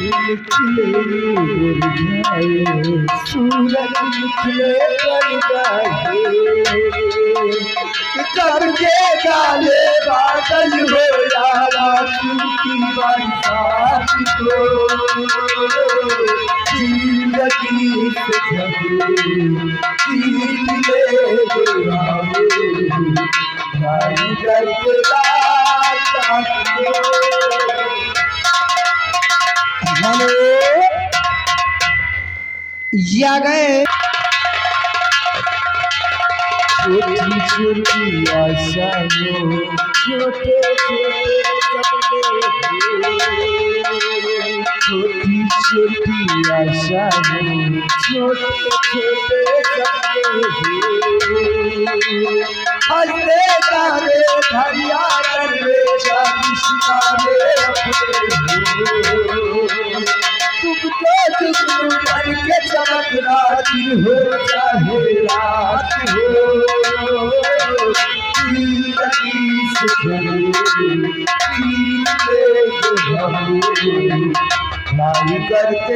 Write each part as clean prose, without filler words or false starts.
निकले सूरज निकले कर के डाले बादल हो यारा की बरसात को जिंदगी से निकले या गए छोटी छोटी आशाओं छोटे छोटे सपने छोटी छोटी आशाओं छोटे छोटे सपने हंसते गाने धरिया करवे शिकारे तुम तो जुगनू बन के चमकना दिन हो चाहे रात हो जिंदगी से लाई करके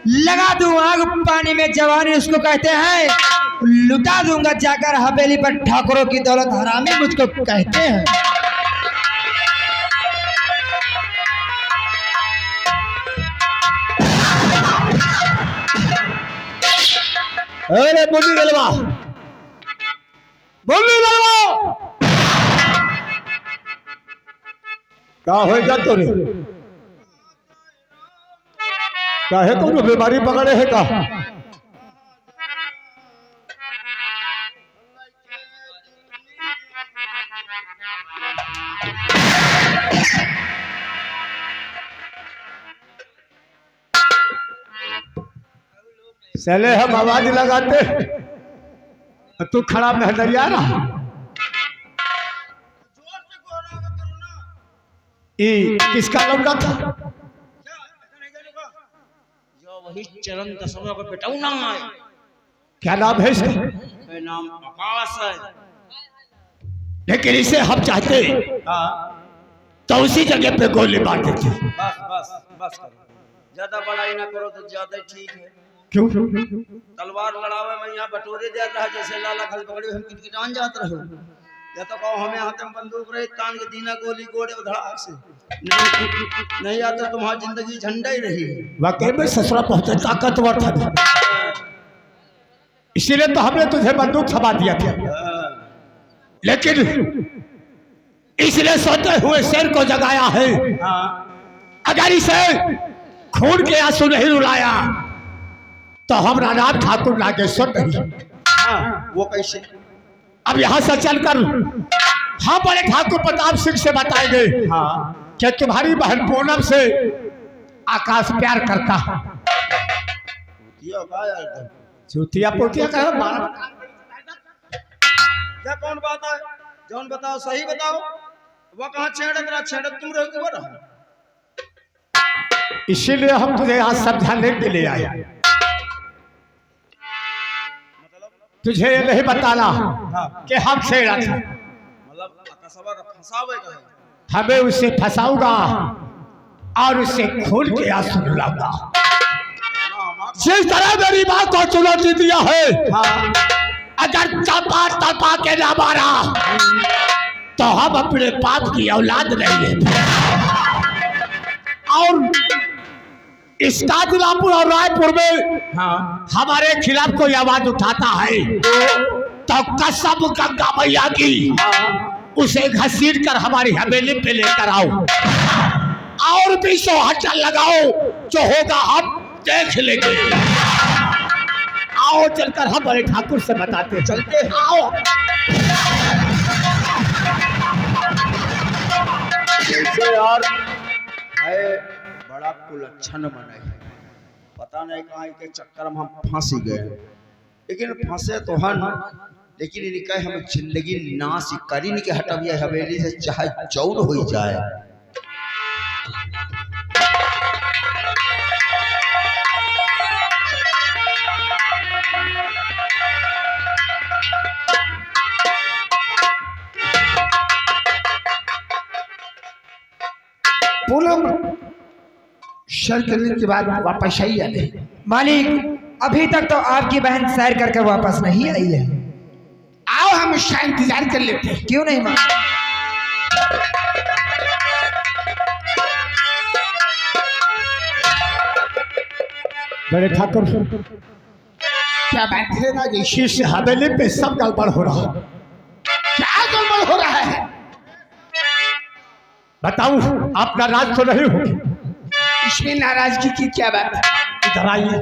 लगा दूं आग पानी में जवानी उसको कहते हैं, लुटा दूंगा जाकर हवेली पर ठाकुरों की दौलत हरामी मुझको कहते हैं। अरे बोली गलवा क्या होगा तोरे काहे तो बीमारी पकड़े है का चले हम आवाज लगाते तू खड़ा में दरिया रहा किसका लौका था वही चरण दसवा का बेटा नाम है। क्या नाम है इसका? नाम आकाश है। लेकिन इसे हम चाहते तो उसी जगह पे गोली मार देते। बस बस बस करो, ज्यादा बड़ाई ना करो तो ज्यादा ठीक है। क्यों? तलवार लड़ावे में यहाँ बटोरे दे रहा है जैसे लाला खल पकड़ी हम किटकिटान जात रहे या तो कहो हमें हाथ में बंदूक रहे तान के दीना गोली गोड़े धड़ाक से नहीं आता तुम्हारी जिंदगी झंडा ही रही। वाकई में ससुरा बहुत ताकतवर था, इसीलिए तो हमने तुझे बंदूक थमा दिया था। लेकिन इसलिए सोते हुए शेर को जगाया है, अगर इसे खून के आंसू नहीं रुलाया तो हम राम ठाकुर नागेश्वर नहीं। वो कैसे? अब यहाँ से चलकर हम बड़े ठाकुर प्रताप सिंह से बताएंगे कि तुम्हारी बहन पूनम से आकाश प्यार करता है। चूतिया पोतिया कह कौन बात है? जौन बताओ सही बताओ। वो कहाँ छेड़त तुम रहो। इसीलिए हम तुझे यहाँ समझाने के लिए आए। तुझे ये नहीं बताना कि हम छेड़ा था, हमें उसे फंसाऊंगा और उसे खून के आंसू रुलाऊंगा। जिस तरह मेरी मां को चुनौती दिया है, अगर तपा के ना मारा तो हम अपने बाप की औलाद नहीं लेते। और इस कादिलापुर और रायपुर में हमारे खिलाफ कोई आवाज उठाता है तो कसम गंगा मैया की उसे घसीट कर हमारी हवेली पे लेकर आओ और भी सोहचल लगाओ, जो होगा हम देख लेंगे। आओ चलकर हम बड़े ठाकुर से बताते चलते। आओ यार है बड़ा कुलच्छन मन है, पता नहीं कहाँ के चक्कर में हम फंस गए। लेकिन फंसे तो हन, लेकिन इनका हम जिंदगी नाश करी के हटबिया हवेली से चाहे चौर हो जाए। पूनम सर करने के बाद वापस आई है। मालिक अभी तक तो आपकी बहन सैर करके वापस नहीं आई है। आओ हम उसका इंतजार कर लेते हैं। क्यों नहीं मालिक? बड़े ठाकुर क्या बात है ना, इसी हवेली पे सब गड़बड़ हो रहा है। क्या गड़बड़ हो रहा है बताऊं? आप नाराज तो नहीं होगी? इसमें नाराजगी की क्या बात है? इधर आइए।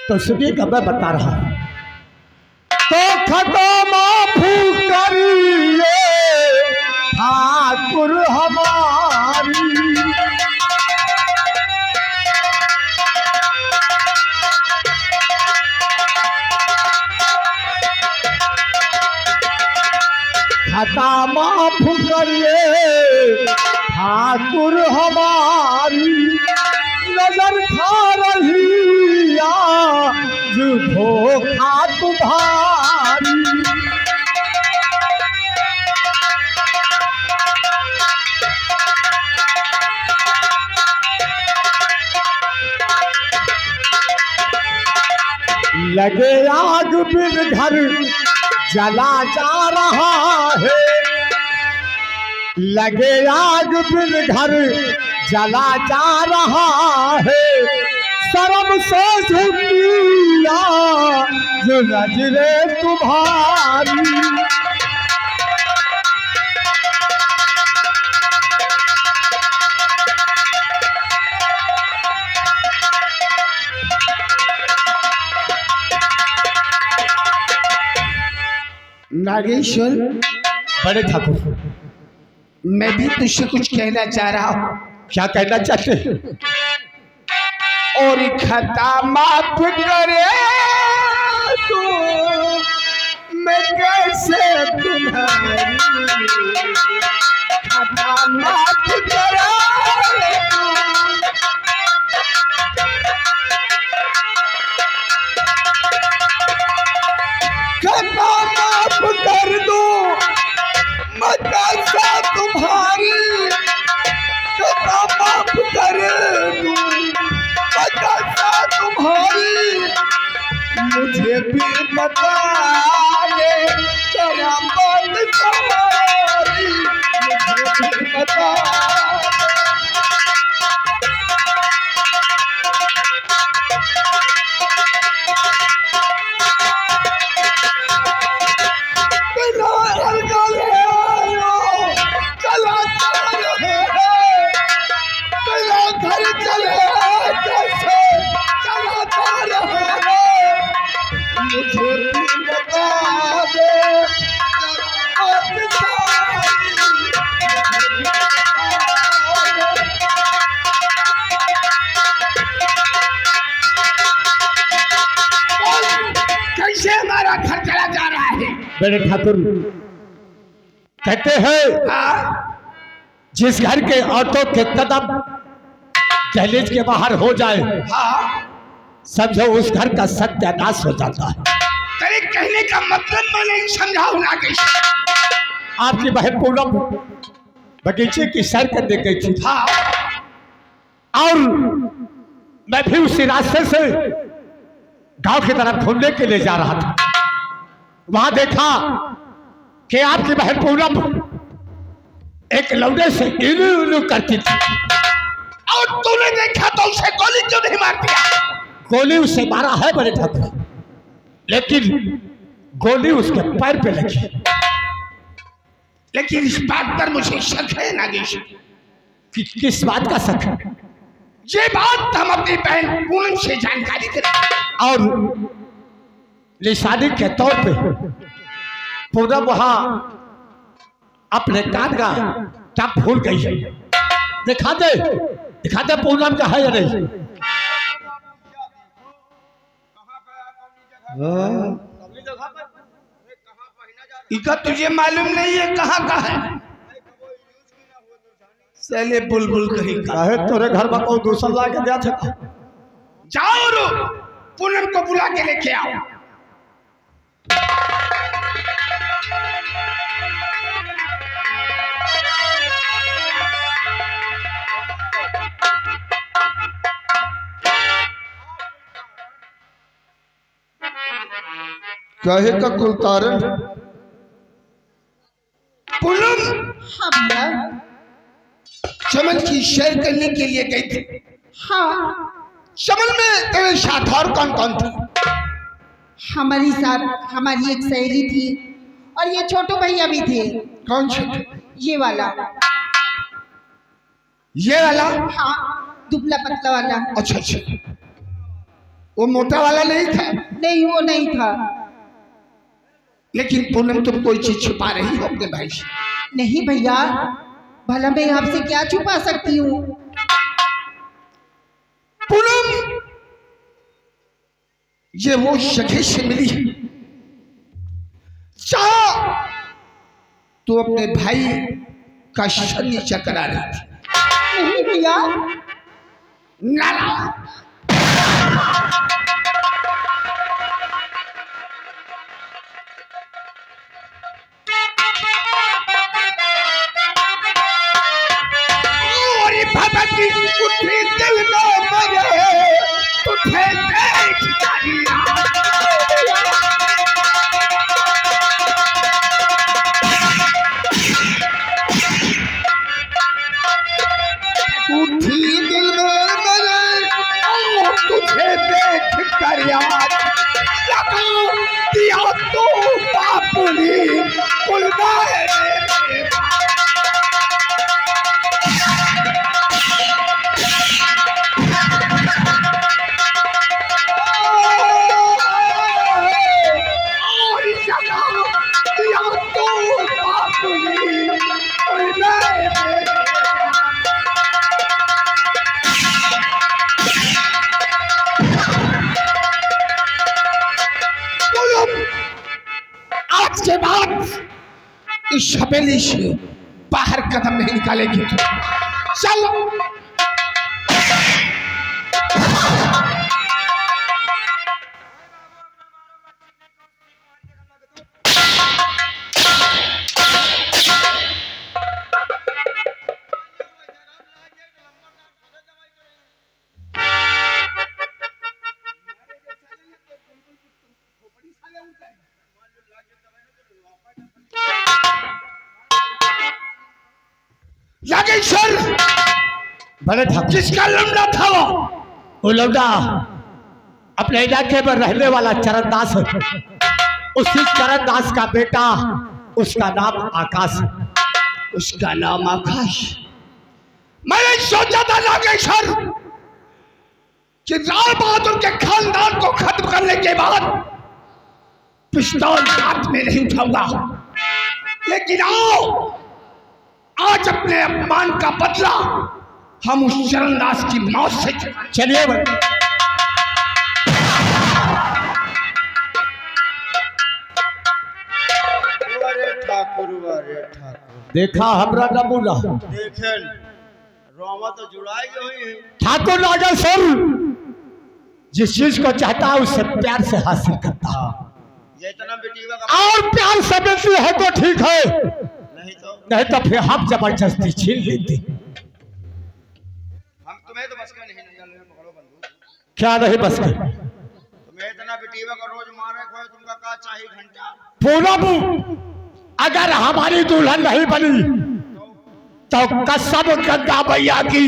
तो सुनिएगा, मैं बता रहा हूं। तो खत्म करिए ठाकुर हमारी, खता माफ करिए ठाकुर हमारी, नजर खा रही आज धोखा तुम्हारी। लगे आग बिन घर जला जा रहा है, लगे आग बिन घर जला जा रहा है, शर्म से झुकिया जो नजरे तुम्हारी। नागेश्वर, बड़े ठाकुर, मैं भी तुझसे कुछ कहना चाह रहा हूँ। क्या कहना चाहते हैं? और खता माफ करे तो मैं कैसे तुम्हारी, खता माफ करे खता माफ कर दो मैं कैसे तुम्हारी, खता माफ कर दो मैं कैसे तुम्हारी। मुझे भी बता ले तेरा मन तुम्हारी, मुझे भी बता। कैसे हमारा घर चला जा रहा है? बड़े ठाकुर कहते हैं जिस घर के औरतों के कदम दहलीज के बाहर हो जाए, समझो उस घर का सत्यानाश हो जाता है। तेरे कहने का मतलब मैं नहीं समझा हूं नागेश्वर। आपकी बहन पूनम बगीचे की सैर करने गई थी, और मैं भी उसी रास्ते से गांव की तरफ घूमने के लिए जा रहा था। वहां देखा कि आपकी बहन पूनम एक लौंडे से इलू इलू करती थी, और तूने देखा तो उसे गोली क्यों नहीं मार दिया? गोली उसे मारा है बड़े ठाकुर, लेकिन गोली उसके पैर पे लगी। लेकिन इस बात पर मुझे शक है नागेश्वर। किस बात का शक है? ये बात हम अपनी बहन पूनम से जानकारी करें। और निशानी के तौर पे पूनम वहां अपने कान का टप भूल गई है। दिखा दे पूनम का है या नहीं? इका तुझे मालूम नहीं है कहाँ का है? सैले बुलबुल कहीं का है। तेरे घर में कोई दूसरा ला के दिया था? जाओ रो पूनम को बुला के लेके आओ। काहे का कुल कारण? पूनम हाँ भैया। चमन की सैर करने के लिए गई थी। हाँ, चमन में तेरे साथ और कौन कौन था? हमारी साथ हमारी एक सहेली थी और ये छोटू भैया भी थे। कौन छोटे? ये वाला। ये वाला? हाँ, दुबला पतला वाला। अच्छा अच्छा, वो मोटा वाला नहीं था? नहीं, वो नहीं था। लेकिन पूनम तुम कोई चीज छुपा रही हो अपने भाई से। नहीं भैया, भला मैं आपसे क्या छुपा सकती हूँ? पूनम ये वो जगह से मिली है जहां तू अपने भाई का सर नीचा करा रही थी। नहीं भैया। नारायण, भगवती उठी दिल में मरे तुझे देख करिया। उठी दिल में मरे और तुझे देख कर याद लगा दिया तो बापुरी कुलदार आज के बाद इस हवेली से बाहर कदम नहीं निकालेगी। चल नागेश्वर, बड़े ठाकुर, जिसका लौंडा था वो लौंडा अपने इलाके में रहने वाला चरणदास है। उसी चरणदास का बेटा, उसका नाम आकाश है। उसका नाम आकाश। मैंने सोचा था नागेश्वर कि राव बहादुर के खानदान को खत्म करने के बाद पिस्तौल हाथ में नहीं उठाऊंगा, लेकिन आओ आज अपने अपमान का बदला हम उस चरणदास की मौत से चलिए ठाकुर देखा हमरा नमूना। देखें रोमा तो जुड़ाई हुई है। ठाकुर नागेश्वर जिस चीज को चाहता है उससे प्यार से हासिल करता है। ये इतना बेटीवा का और प्यार से मिलती है तो ठीक है, नहीं तो फिर हम जबरदस्ती छीन लेते। हम तुम्हें तो बस का नहीं पकड़ो बंदूक। क्या नहीं बस के? तुम्हें इतना बेटीवा का रोज मारे खोए, तुमका का चाहिए घंटा? पूनम अगर हमारी दुल्हन नहीं बनी तो कसम गंगा मैया की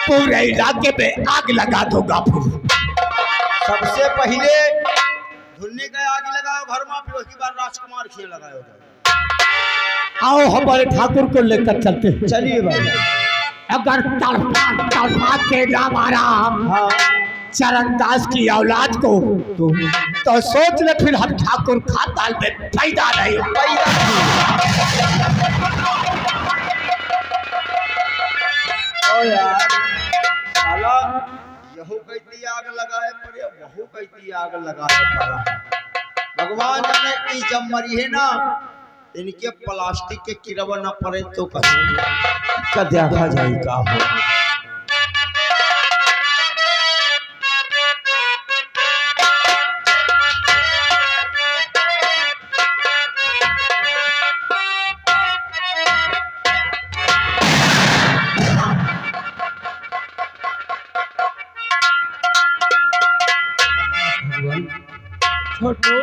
पूरे इलाके में आग लगा दूंगा। सबसे पहले धुन्नी का आग लगाओ घर में, फिर उसके बाद राजकुमार खेल लगाओ। आओ हमारे ठाकुर को लेकर चलते हैं। चलिए भाई। अगर तड़पा के ना मारा हाँ चरणदास की औलाद को तो सोच ले फिर हम ठाकुर खानदान में पैदा नहीं यार साला यहू कहती आग लगाए पर वहू कहती आग लगाए पर भगवान ने की जब मरी है ना इनके प्लास्टिक के किरवा न पड़े तो का देखा जाएगा हो। छोटो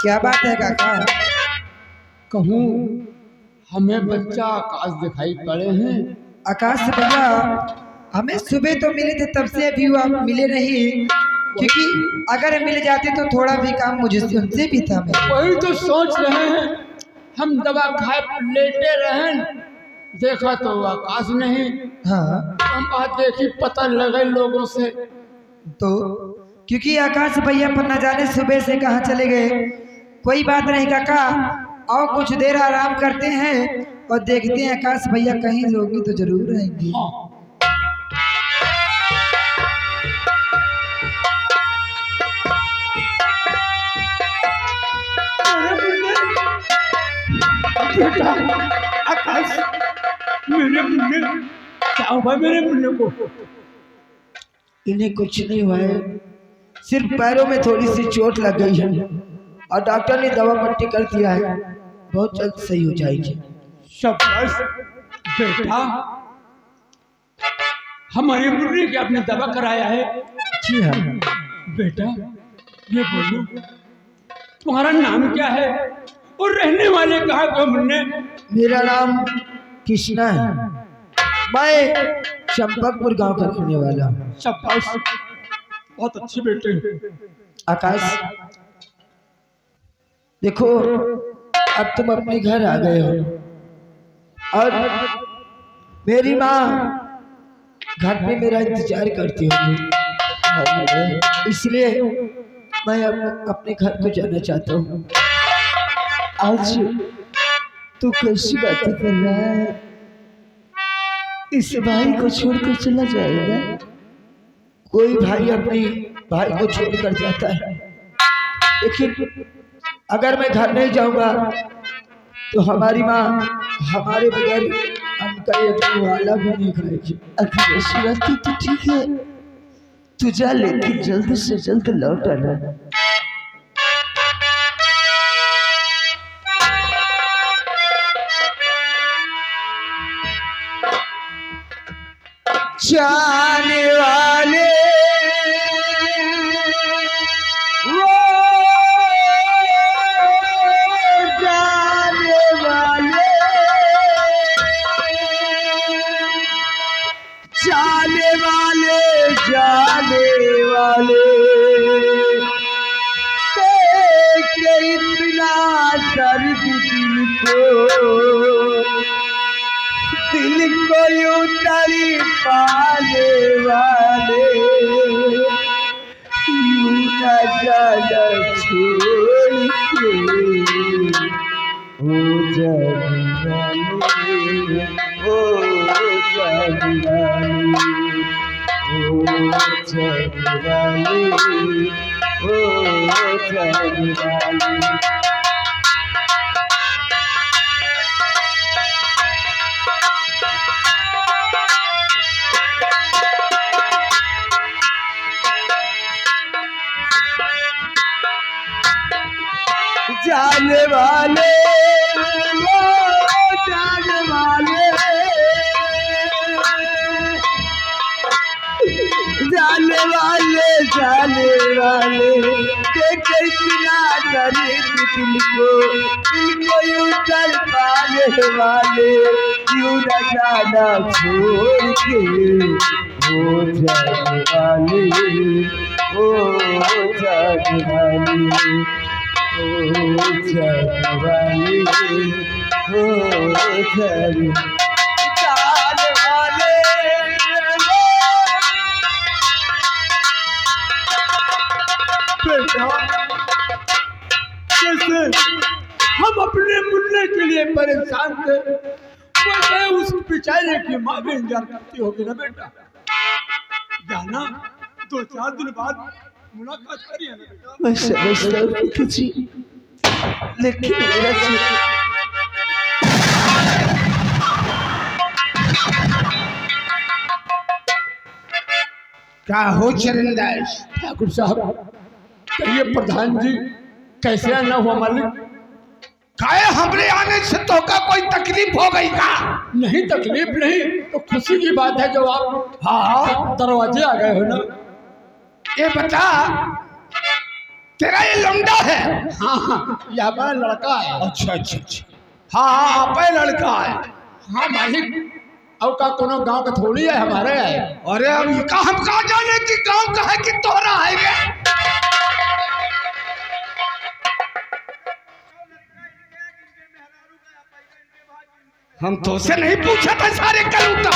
क्या बात है काका? कहूँ हमें बच्चा आकाश दिखाई पड़े हैं। आकाश भैया हमें सुबह तो मिले थे, तब से अभी वो आप मिले नहीं, क्योंकि अगर मिल जाते तो थोड़ा भी काम मुझे उनसे भी था। वही तो सोच रहे हैं, हम दवा खाए लेटे रहे, देखा तो आकाश नहीं। हाँ हम बात देखी, पता लगे लोगों से तो, क्योंकि आकाश भैया पर न जाने सुबह से कहाँ चले गए। कोई बात नहीं काका, और कुछ देर आराम करते हैं और देखते हैं आकाश भैया कहीं होगी तो जरूर रहेंगे। बेटा आकाश, मेरे मुन्ने क्या हुआ? मेरे मुन्ने को इन्हें कुछ नहीं हुआ है, सिर्फ पैरों में थोड़ी सी चोट लग गई है और डॉक्टर ने दवा पट्टी कर दिया है, बहुत जल्द सही हो जाएगी। शाबाश बेटा, हमारी मुन्ने की आपने दवा कराया है। जी हाँ बेटा ये बोलो, तुम्हारा नाम क्या है और रहने वाले कहाँ के? मुन्ने मेरा नाम कृष्णा है, मैं चंपकपुर गांव का रहने वाला हूँ। शाबाश, बहुत अच्छे बेटे। आकाश देखो, अब तुम अपने घर आ गए हो और मेरी माँ घर पे मेरा इंतजार करती होगी, इसलिए मैं अब अपने घर को जाना चाहता हूँ। आज तू कैसी बातें कर रहा है? इस भाई को छोड़कर चला जाएगा? कोई भाई अपने भाई को छोड़कर जाता है, लेकिन अगर मैं घर नहीं जाऊंगा तो हमारी माँ हमारे बगैर अन्न का एक वाला भी नहीं खाएगी। अगर ऐसी बात तो ठीक है, तू जा, लेकिन जल्द से जल्द लौट आना। जाने वाले वो जाने वाले, जाने वाले, जाने वाले के इतना दर्द दिल को यूं तड़ी पाने वाले, यूं न जाना छोड़ के हो जाने वाले, हो जाने वाले, हो जाने वाले, हो जाने वाले। जाने वाले वो जाने वाले, जाने वाले, जाने वाले के इतना दर्द दिल को यूं कर पाने वाले, यूं न जाना छोड़ के हो जाने वाले, हो जाने वाले, हो जाने वाले, हो जाने वाले। बेटा जैसे हम अपने मुन्ने के लिए परेशान थे, वैसे उस बेचारे की माँ भी इंतजार करती होगी ना बेटा। जाना 2-4 दिन बाद मुलाकात करिए ना बेटा। मैं समझता हूँ तुझे, लेकिन मेरा क्या हो चरणदास? ठाकुर साहब कहिए प्रधान जी, कैसे आना हुआ मालिक? काहे हमरे आने से तो का कोई तकलीफ हो गई का? नहीं तकलीफ नहीं तो खुशी की बात है जो आप दरवाजे आ गए हो ना। ये बता तेरा ये लौंडा है? हाँ हाँ, ये हमारा लड़का है। अच्छा अच्छा अच्छा। हाँ हाँ आप ही लड़का है। हाँ मालिक, और का कोनो गांव का थोड़ी है, हमारे है। अरे अब ये का हम कहा जाने कि गांव का है कि तोहरा है रे? हम तो से नहीं पूछा था सारे कलूटा।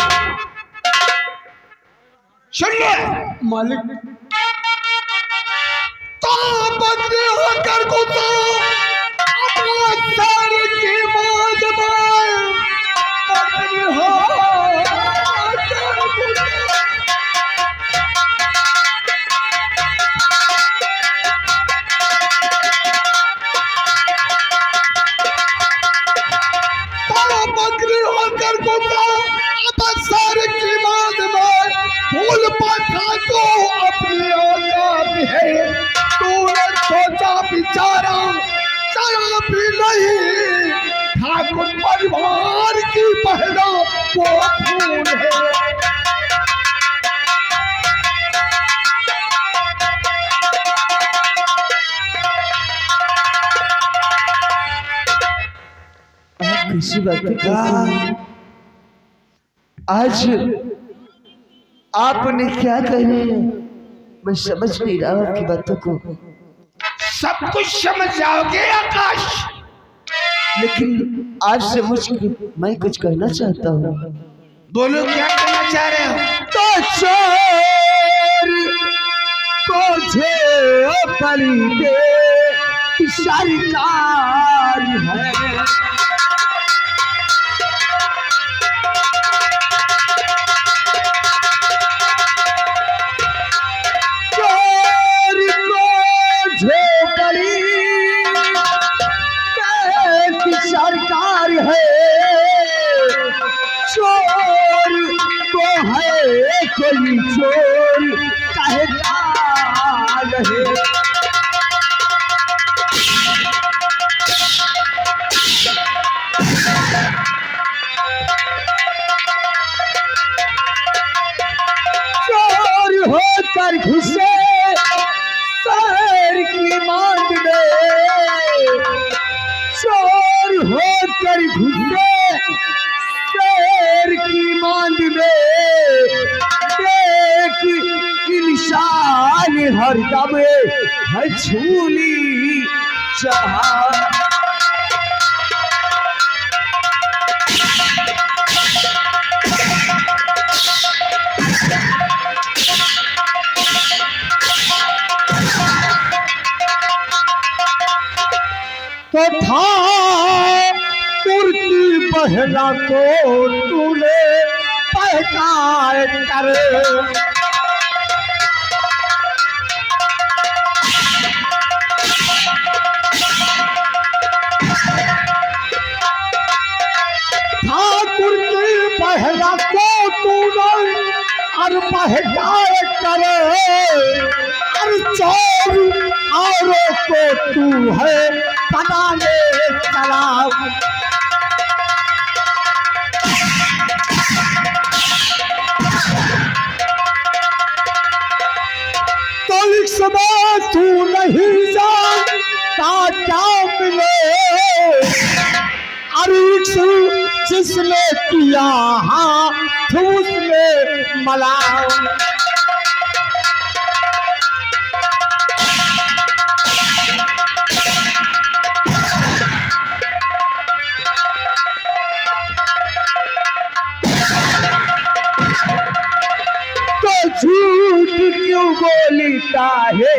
सुन ले मालिक, तो बंदे होकर गुस्सा अपना सर की मौत में बंदे हो बकरी होकर गुस्सा अपना सर की मौत में भूल पाता को अपनी औकात है। तूने सोचा बिचारा जरा भी नहीं, ठाकुर परिवार की पहला वो फूल है। आप किसी बात का आज आपने क्या कहे, मैं समझ नहीं रहा आपकी बातों को। सब कुछ समझ जाओगे आकाश। लेकिन आज से मुझे मैं कुछ कहना चाहता हूँ। बोलो क्या कहना चाह रहे हो? तो चोर को जे बलि दे सरकार है, चोर को जे बलि दे सरकार है, चोर को है कोई चोर कहता रहे। चोर होकर घुसे शहर की मांग में, चोर होकर घुसे शहर की मांग में, देख इंसान हर दम है झूली चाह। तो था कुर्ती पहला को तूने पहचान कर, ठाकुर की पहला को तूने और पहचान कर, और चोर औरों को तू है बनाने चला। तो इस समय तू नहीं जानता क्या मिले, और जिसने किया हाथ उसने मला। तो झूठ क्यों बोलता है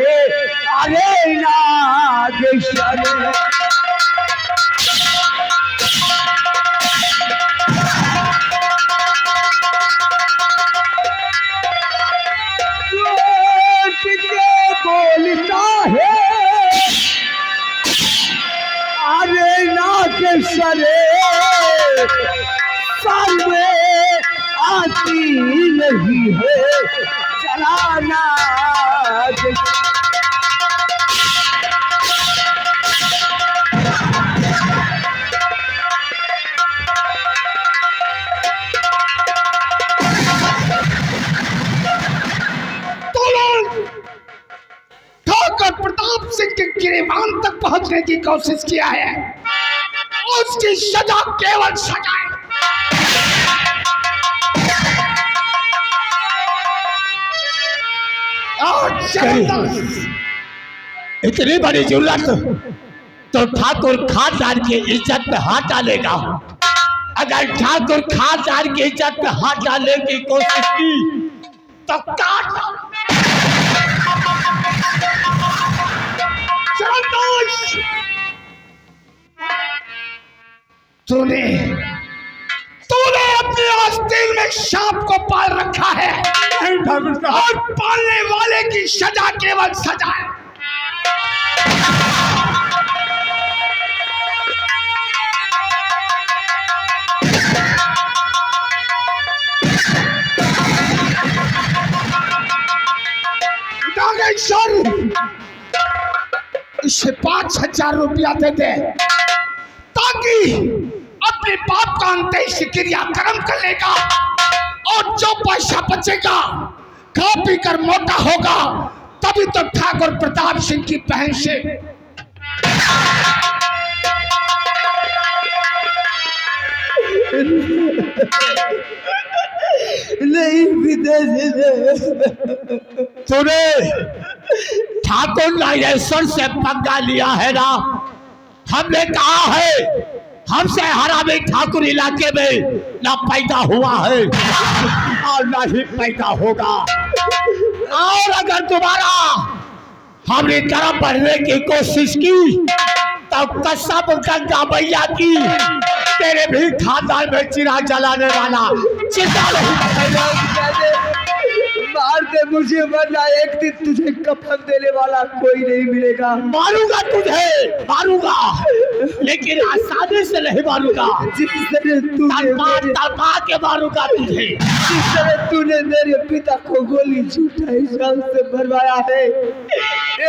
अरे नागेश्वर, झूठ क्यों बोलता है अरे नागेश्वर, सर में आती नहीं है चलाना। ठाकुर प्रताप सिंह गिरिबान तक पहुंचने की कोशिश किया है, उसकी सजा केवल सजा है। इतनी बड़ी जुर्रत तो ठाकुर खानदान की इज्जत पे हाथ डालेगा। अगर ठाकुर खानदान की इज्जत पे हाथ डालने की कोशिश की तो काट। तूने तूने अपने आस्तीन में सांप को पाल रखा है और पालने वाले की सजा केवल सजा है। इसे 5,000 रुपया दे दे ताकि अपने बाप का अंत्येष्टि क्रियाक्रम कर लेगा और जो पैसा बचेगा खा पी कर मोटा होगा, तभी तो ठाकुर प्रताप सिंह की बहन से नहीं तूने ठाकुर नागेश्वर से पंगा लिया है ना। हमने कहा है हमसे हरामी ठाकुर इलाके में ना पैदा हुआ है और ना ही पैदा होगा। और अगर दोबारा हमने तरफ बढ़ने की कोशिश की तो कसम गंगा मैया की तेरे भी खानदान में चिराग जलाने वाला चिता नहीं। मार दे मुझे, वरना एक दिन तुझे कफन देने वाला कोई नहीं मिलेगा। मारूंगा तुझे, मारूंगा, लेकिन आसानी से नहीं मारूंगा। जिस तरह तड़पा के मारूंगा तुझे। जिस तरह तूने मेरे पिता को गोली झूठा हिसाब से भरवाया है,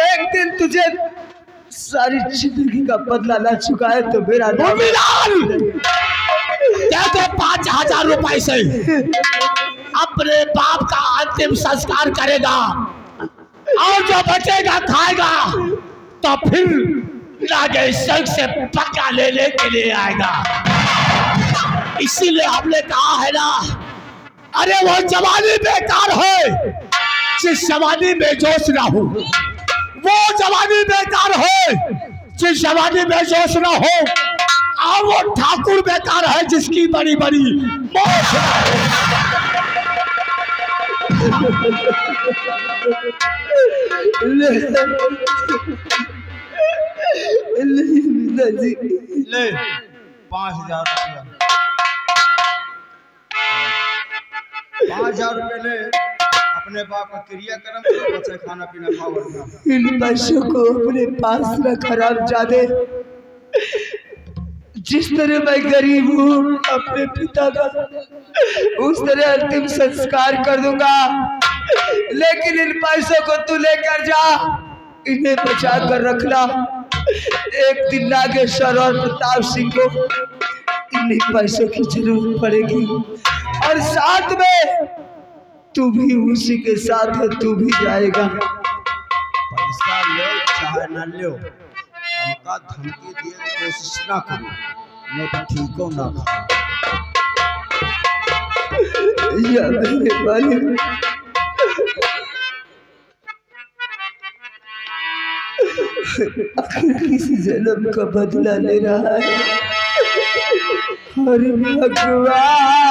एक दिन तुझे सारी जिंदगी का बदला ना चुकाए तो मेरा कहते 5,000 रुपए से अपने बाप का अंतिम संस्कार करेगा और जो बचेगा खाएगा, तो फिर नागेश्वर से पक्का लेने के लिए आएगा। इसीलिए हमने कहा है ना, अरे वो जवानी बेकार है जिस जवानी में जोश ना हो, वो जवानी बेकार है जिस जवानी में जोश ना हो, और वो ठाकुर बेकार है जिसकी बड़ी बड़ी मौत ले 5,000 रुपया, 5,000 रुपये ले, अपने बाप का क्रियाक्रम करो, बच्चे खाना पीना खाओ। इन पैसों को अपने पास रख हरामजादे। जिस तरह मैं गरीब हूँ अपने पिता का, उस तरह अंतिम संस्कार कर दूंगा, लेकिन इन पैसों को तू लेकर जा, इन्हें बचा कर रखना। एक दिन नागेश्वर और प्रताप सिंह को इन्हीं पैसों की जरूरत पड़ेगी, और साथ में तू भी उसी के साथ है, तू भी जाएगा। पैसा ले चाहे न लो, हमका धमकी दिए कोशिश ना करो, मैं तो ठीक हो ना। या मेरे मालिक, आखिर किस जन्म का बदला ले रहा है। हर भगवान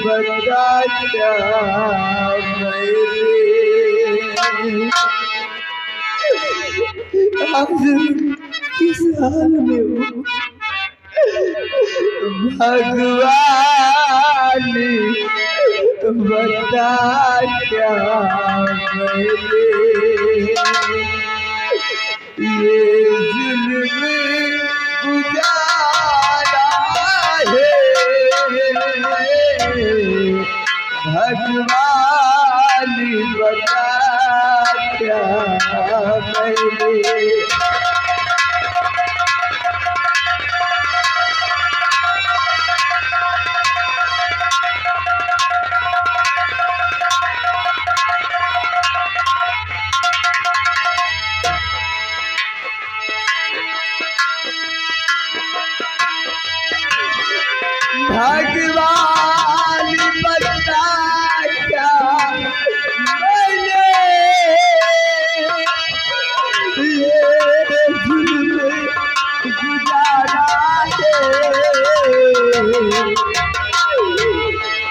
बता क्या आज किस हाल में हूँ, भगवान बता क्या ये जुल्म गुजारा है, भगवान बता क्या मैंने। भगवान बता क्या मैंने ये जुल्म गुजारा है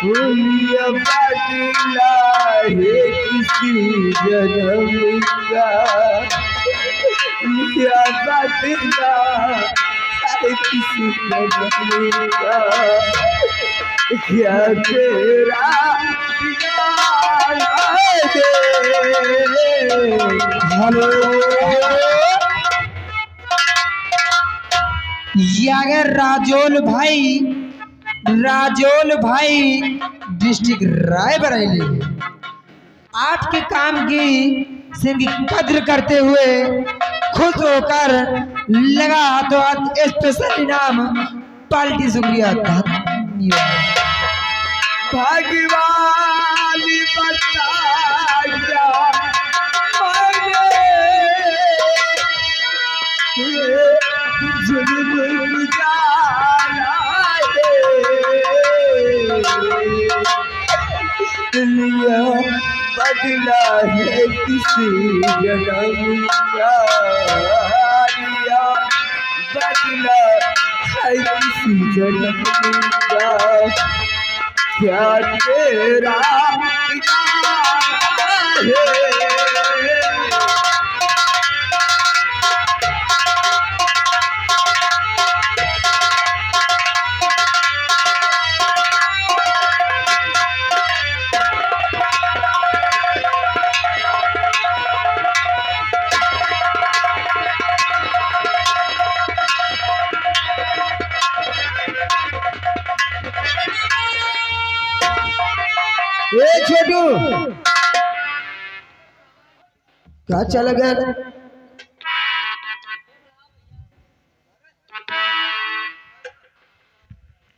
ये बदला है किसी जन्म का ये बदला किसी जन्म का क्या तेरा ये अगर राजोल भाई डिस्ट्रिक्ट रायबरेली आपके काम की सिंह कद्र करते हुए खुश होकर लगा हाथों हाथ स्पेशल इनाम पार्टी शुक्रिया धन्यवाद। भगवान बता क्या मैंने जुल्म गुजारा है लिया बदला है किसी जन्म का लिया बदला है किसी जन्म का क्या तेरा इरादा है छोटू क्या चला गया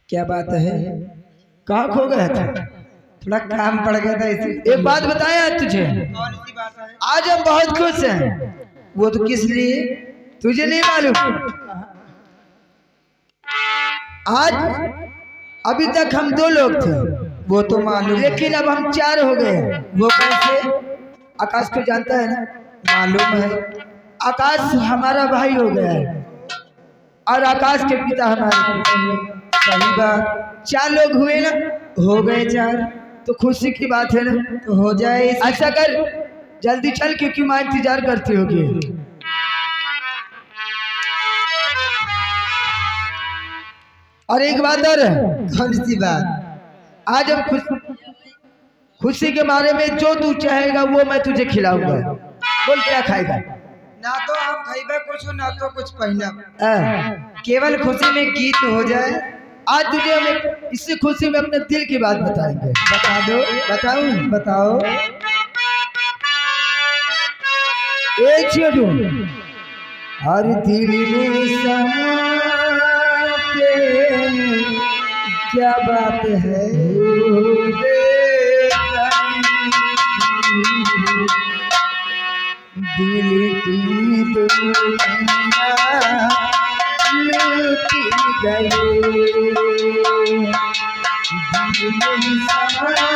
क्या बात है कहाँ खो गया था थोड़ा काम पड़ गया था इसी। एक बात बताया तुझे आज हम बहुत खुश हैं वो तो किस लिए तुझे नहीं मालूम आज अभी तक हम 2 लोग थे वो तो मालूम लेकिन अब हम 4 हो गए वो कैसे आकाश को जानता है ना मालूम है आकाश हमारा भाई हो गया है और आकाश के पिता हमारे पिता हैं। सही बात 4 लोग हुए ना हो गए 4 तो खुशी की बात है ना तो हो जाए ऐसा कर जल्दी चल क्योंकि माँ इंतजार करती होगी और एक बात और है कौन सी बात आज हम खुशी के बारे में जो तू चाहेगा वो मैं तुझे खिलाऊंगा बोल क्या खाएगा ना तो हम खैबे कुछ ना तो कुछ पहना हाँ। केवल खुशी में गीत हो जाए आज तुझे हम इससे खुशी में अपने दिल की बात बताएंगे बता दो बताऊं बताओ एक छोटू हर दिल में समा के क्या बात है दिल की दुनिया लूटी गई दिल में समा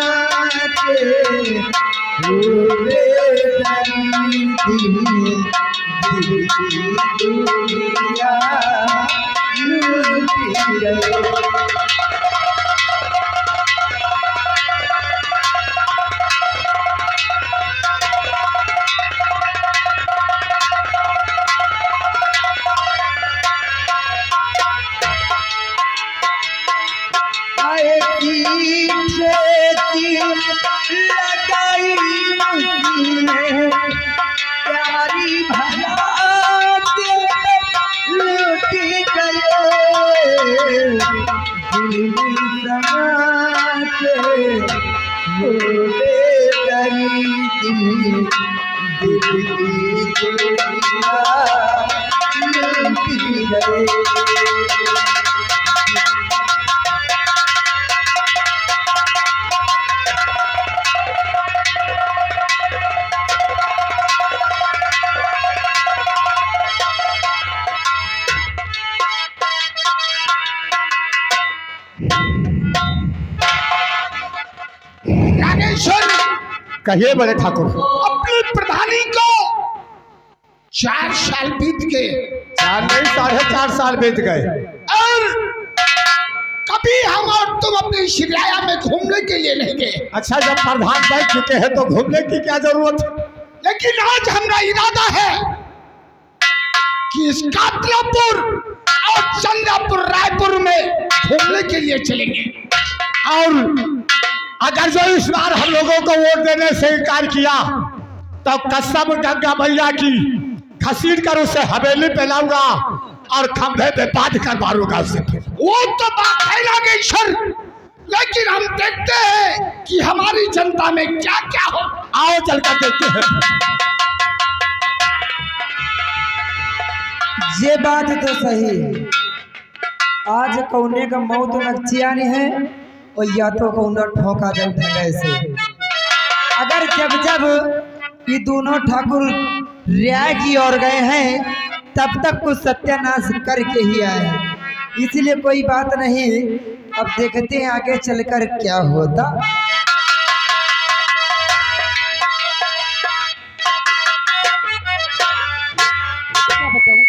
के हुए दिल की दुनिया लूटी गई लगाई प्यारी भला लूटी गए दिल समा के बोले करी दिल की दुनिया लूटी गए नागेश्वर, कहिए बड़े ठाकुर। अपनी प्रधानी को 4 साल बीत गए, 4 नहीं 4.5 साल बीत गए, और कभी हम और तुम अपनी शिराया में घूमने के लिए नहीं गए। अच्छा जब प्रधान बैठ चुके हैं तो घूमने की क्या जरूरत है? लेकिन आज हमारा इरादा है कि इस कातलापुर और चंद्रापुर रायपुर में घूमने के लिए चलेंगे। और अगर जो इस बार हम लोगों को वोट देने से इनकार किया तो कसम गंगा मैया की खसीट कर उसे हवेली पे लाऊंगा और खंभे पे बांध कर मारूंगा उसे। फिर वो तो बात है नागेश्वर, लेकिन हम देखते हैं कि हमारी जनता में क्या क्या हो। आओ चलकर देखते हैं। ये बात तो सही है। आज कौने का मौत नक्चियानी है और या तो कौनो ठोका जब ढंगे से। अगर जब जब ये दोनों ठाकुर रियाय की ओर गए हैं तब तक कुछ सत्यानाश करके ही आए, इसलिए कोई बात नहीं। अब देखते हैं आगे चलकर क्या होता। क्या बताऊँ,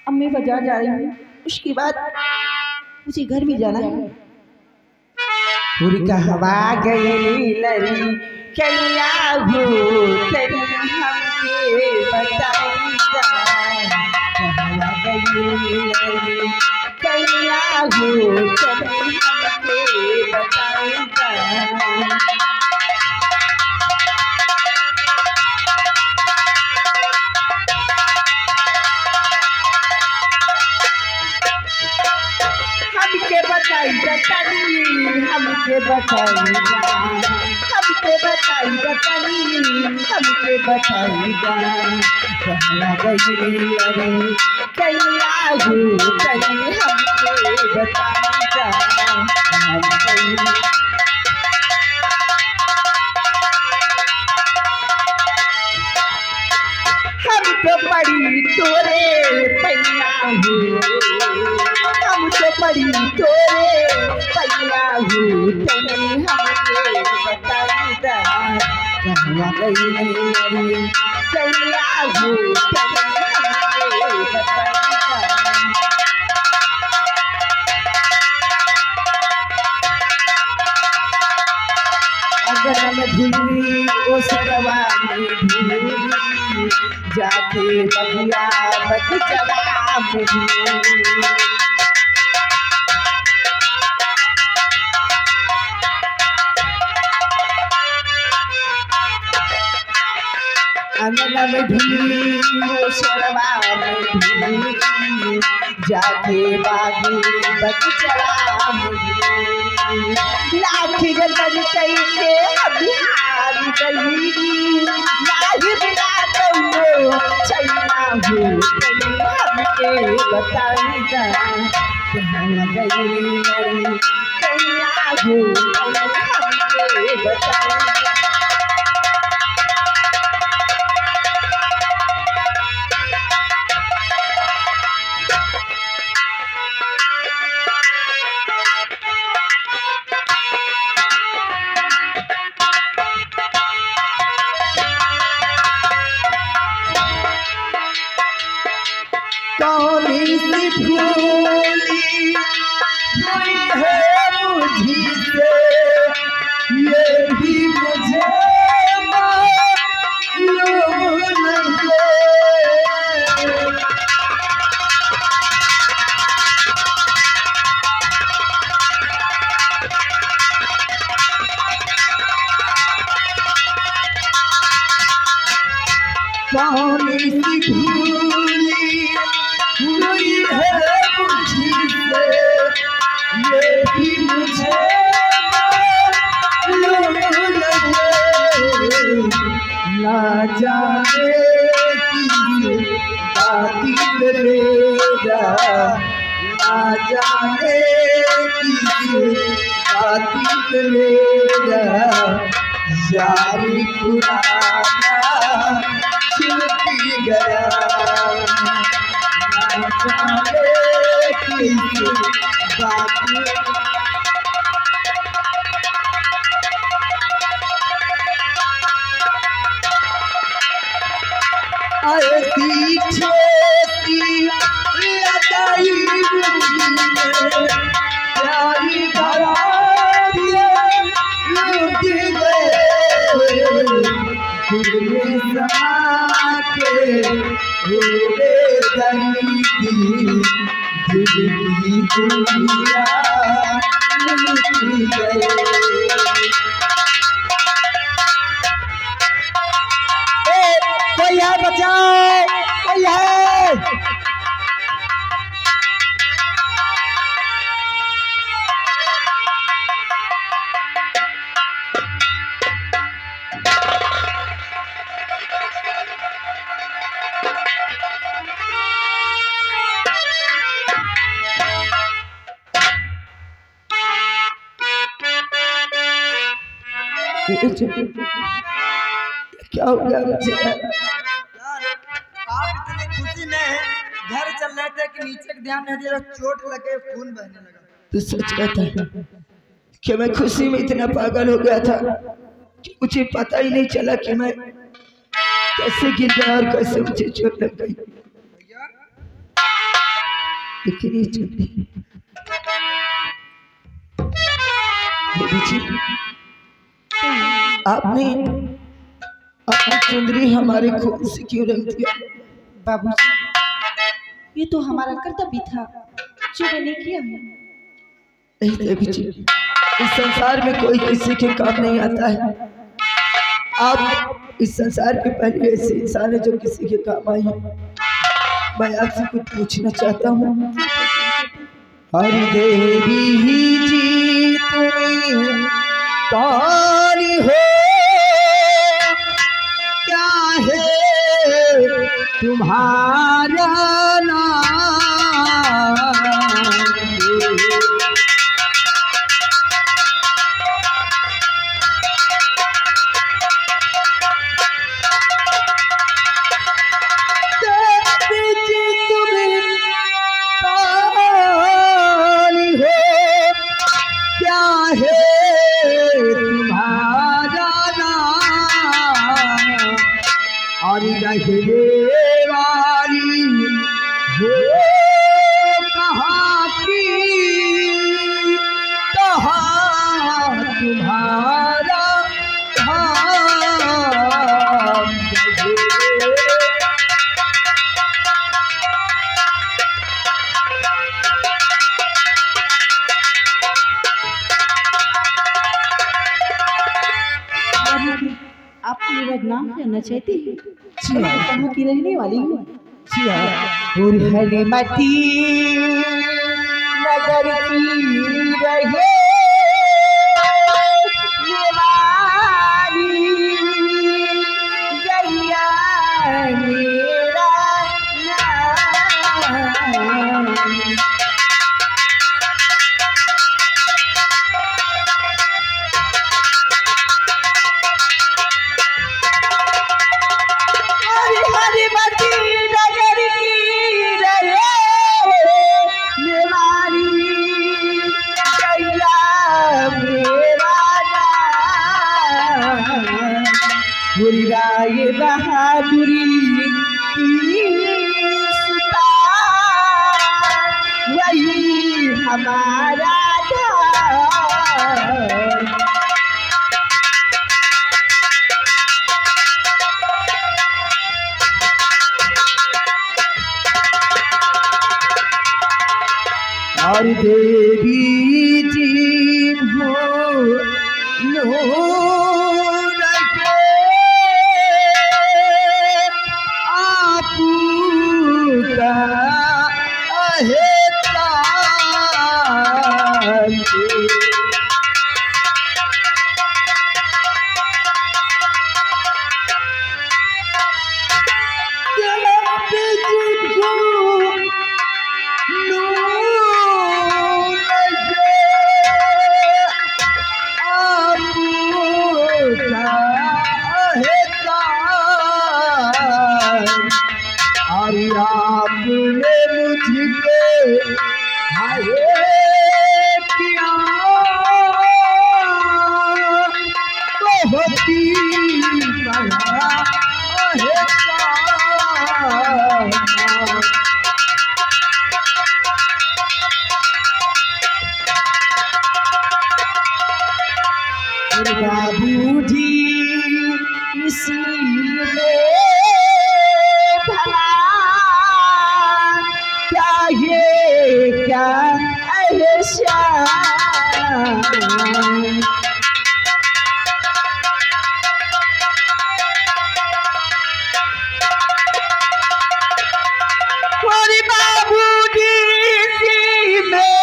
अम्मी बाजार जा रही हूँ, उसके बाद मुझे घर भी जाना है। पूरी हवा गई लरी कैया हो तरी हमके बताई जा। हवा गई लरी कैया हो तरी हमके बताई जा। हमके बताई बतानी, हमके बताई जा, हमके बताई बतानी, हमके बताई जा। कहला गई लरी कैया हो तरी हमके बताई जा। कहला गई हम तो पड़ी तोरे पैया हो, हम तो पड़ी तोरे पैया हो तनी हमके बताई जा। कहवा गई लरी कैया हो तनी हमके बताई जा। अगर मैं धुली ओ सरवा में धुली जाके बगिया बगीचवा में धुली। अंगना में धुली ओ सरवा में धुली जाके बागी बगीचवा में धुली। लाख जतन कइके बिहार गई नाही बिना कौनो चैना हो तनी हमके बताई जा। कहवा गई लरी कैया हो तनी हमके बताई जा। कौनी सी भूली हुई है मुझसे, ये भी मुझे मालूम नहीं। कौनी सी भूली हुई है मुझसे, ये भी मुझे मालूम नहीं। ना जाने किस बाती मेरा, ना जाने किस बाती मेरा यारी पुराना छूट गया। ना जाने किस ऐसी खेती लगाई प्यारी भरा दिए लूट गए दिल में समा के हुए गई थी दिल की दुनिया लूट गए। कोई है बचाओ, कोई है। क्या हो गया मुझे? आप इतनी खुशी में घर चल रहे थे कि नीचे का ध्यान नहीं दिया, चोट लगे खून बहने लगा। तू सच कहता है कि मैं खुशी में इतना पागल हो गया था कि मुझे पता ही नहीं चला कि मैं कैसे गिर गया और कैसे मुझे चोट लग गई। लेकिन ये चोट नहीं। देवी जी, आपने अपनी चुंदरी हमारे खून से क्यों रंग दिया? बाबूजी, ये तो हमारा कर्तव्य था जो मैंने किया है। नहीं देवी जी, इस संसार में कोई किसी के काम नहीं आता है। आप इस संसार के पहले ऐसे इंसान है जो किसी के काम आई है। मैं आपसे कुछ पूछना चाहता हूँ। हरि देवी जी तुम्हें कौन हो, क्या है तुम्हारा नाम? और रहने वाली हो कहाँ की, कहाँ तुम्हारा धाम रहे। आप मेरा नाम जानना चाहती हैं? मैं कहाँ की रहने वाली हूँ? हरिमती नगर की रहे निवारी, गैया मेरा नाम। ये बहादुरी की सुता वही हमारा था। और देवी जी हो बाबूजी इसी में भला क्या ये क्या एहसान। और बाबूजी इसी में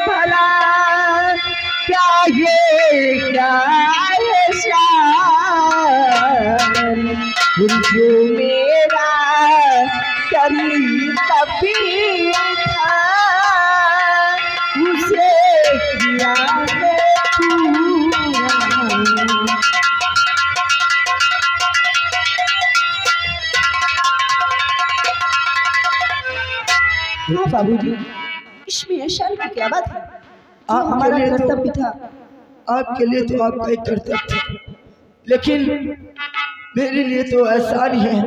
भला क्या ये क्या जो मेरा करीब कभी था उसे किया मैं पूरा। हाँ बाबूजी, इसमें एहसान की क्या बात है? हमारा कर्तव्य था। आपके लिए तो आपका एक कर्तव्य था, लेकिन मेरे लिए तो एहसान ही है।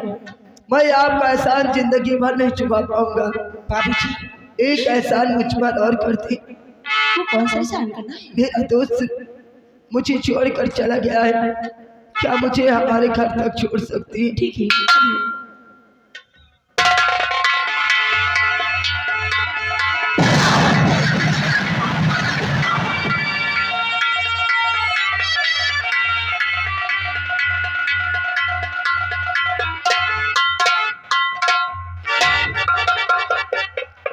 मैं आपका एहसान जिंदगी भर नहीं चुका पाऊंगा। बाबूजी, एक एहसान मुझ पर और करती। वो कौन सा एहसान करना है? मेरा दोस्त मुझे छोड़कर चला गया है, क्या मुझे हमारे घर तक छोड़ सकती है? ठीक है,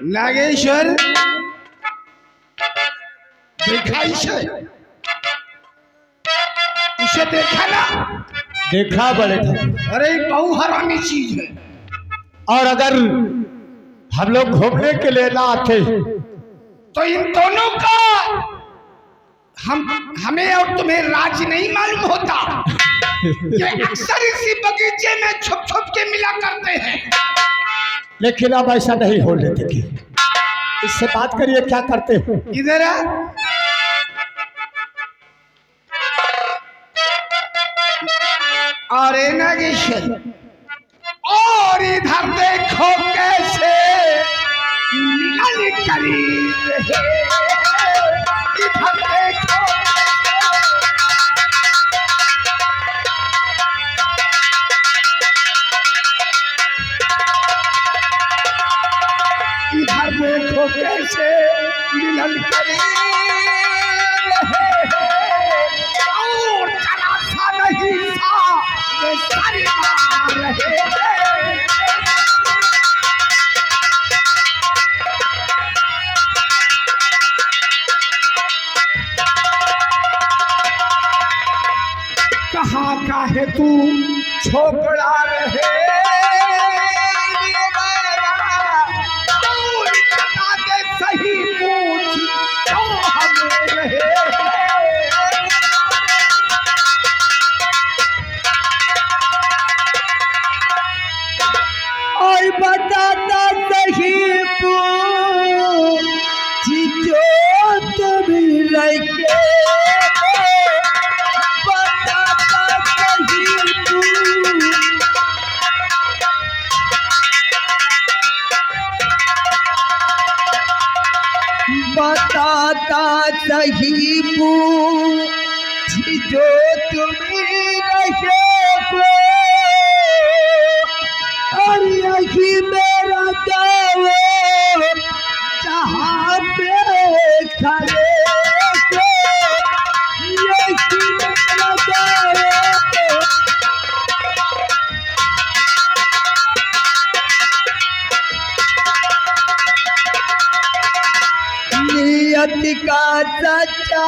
नागेश्वर देखा इसे देखा ना? देखा बड़े ठाकुर। अरे बहु हरामी चीज है। और अगर हम लोग घूमने के लिए ना आते तो इन दोनों का हमें और तुम्हें राज नहीं मालूम होता। ये अक्सर इसी बगीचे में छुप छुप के मिला करते हैं। लेकिन अब ऐसा नहीं हो लेते कि इससे बात करिए, क्या करते हो? इधर आ। अरे नागेश्वर, और इधर देखो कैसे मिलन करीब है। इधर देखो देखो कैसे मिलन करीब है। और जरा सा नहीं था ये सारी मार रहे हैं। कहाँ का है तू छोकरा रहे। सही पूछ जो हमें रहे। और बताता सही पूछ जो तुम लगे। बताता सही पूछ। बताता सही पूछ जो तुम रहे हो। और यही मेरा गाँव जहाँ पे खड़े हो। यही मेरा गाँव। नियत का सच्चा